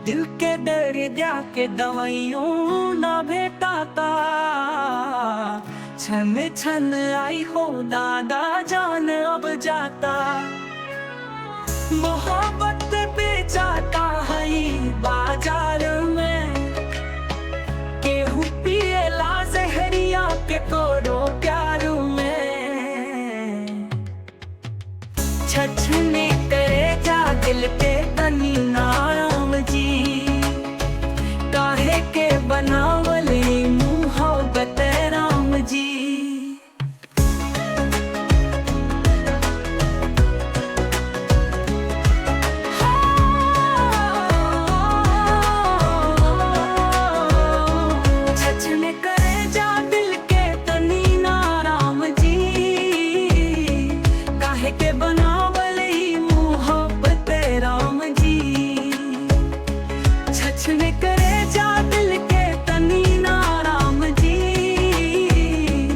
दिल के दर्द के दवाइयों ना भेटाता, छन छन आई हो दादा जान अब जाता। मोहब्बत बेचाता है बाजार में, केहू पिएला जहरिया के तोड़ो प्यार में। छछने करे जा दिल पे तनी नाम जी, काहे के बनावले मोहब्बत राम जी। छछने करे जा दिल के तनी नाम जी, काहे के बनावले मोहब्बत राम जी। छछने करे